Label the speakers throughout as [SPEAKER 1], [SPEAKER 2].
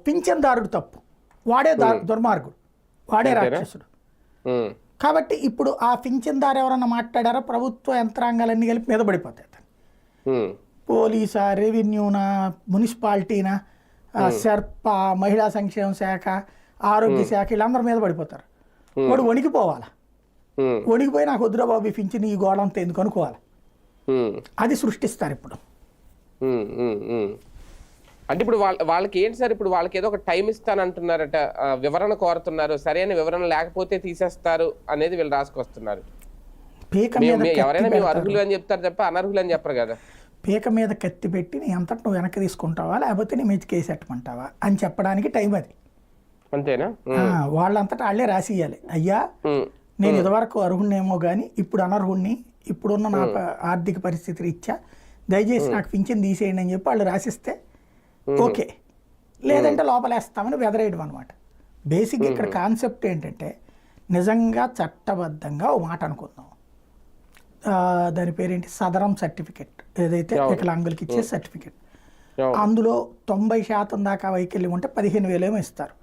[SPEAKER 1] పింఛన్దారుడు తప్పు, వాడే దుర్మార్గుడు, వాడే రాక్షసుడు. కాబట్టి ఇప్పుడు ఆ పింఛన్దారు ఎవరన్నా మాట్లాడారో ప్రభుత్వ యంత్రాంగాలన్నీ కలిపి మీద పడిపోతాయి. పోలీసా, రెవెన్యూనా, మున్సిపాలిటీనా, సర్ప, మహిళా సంక్షేమ శాఖ, ఆరోగ్య శాఖ, వీళ్ళందరి మీద పడిపోతారు. వాడు వణికిపోవాలి. వణికిపోయి నాకు వద్దురా బాబు పింఛన్ ఈ గోడంతా ఎందుకు అనుకోవాలి. అది సృష్టిస్తారు ఇప్పుడు.
[SPEAKER 2] అంటే ఇప్పుడు వాళ్ళకి ఏంటి సార్, ఇప్పుడు వాళ్ళకి ఏదో ఒక టైం ఇస్తానంటున్నారట, వివరణ కోరుతున్నారు, సరైన వివరణ లేకపోతే తీసేస్తారు అనేది వీళ్ళు రాసుకొస్తున్నారు. ఎవరైనా మేము అర్హులు అని చెప్తారు తప్ప అనర్హులు అని చెప్పరు కదా.
[SPEAKER 1] పీక మీద కత్తి పెట్టి నీ అంతటా నువ్వు వెనక్కి తీసుకుంటావా లేకపోతే నీ మీద కేసు పెట్టమంటావా అని చెప్పడానికి టైం అది.
[SPEAKER 2] అంతేనా?
[SPEAKER 1] వాళ్ళంతటా వాళ్ళే రాసియాలి, అయ్యా నేను ఇదివరకు అర్హుడినేమో కానీ ఇప్పుడు అనర్హుడిని, ఇప్పుడున్న నా ఆర్థిక పరిస్థితి రీత్యా దయచేసి నాకు పింఛన్ తీసేయండి అని చెప్పి వాళ్ళు రాసిస్తే ఓకే, లేదంటే లోపలేస్తామని వెదరేయడం అనమాట. బేసిక్గా ఇక్కడ కాన్సెప్ట్ ఏంటంటే నిజంగా చట్టబద్ధంగా ఓ మాట అనుకుందాం, దాని పేరేంటి, సదరం సర్టిఫికెట్ ఏదైతే వికలాంగులకి ఇచ్చే సర్టిఫికెట్, అందులో 90% దాకా వైకల్యం ఉంటే 15,000 ఏమో ఇస్తారు,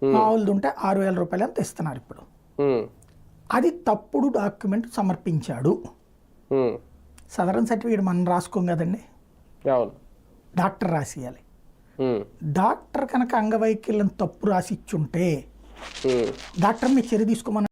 [SPEAKER 1] మామూలుది ఉంటే 6,000 రూపాయలు అంత ఇస్తున్నారు ఇప్పుడు. అది తప్పుడు డాక్యుమెంట్ సమర్పించాడు. సదరం సర్టిఫికేట్ మనం రాసుకోం కదండి, డాక్టర్ రాసియాలి. డాక్టర్ కనుక అంగవైకల్యం తప్పు రాసి ఇచ్చుంటే డాక్టర్ మీ చర్య తీసుకోమని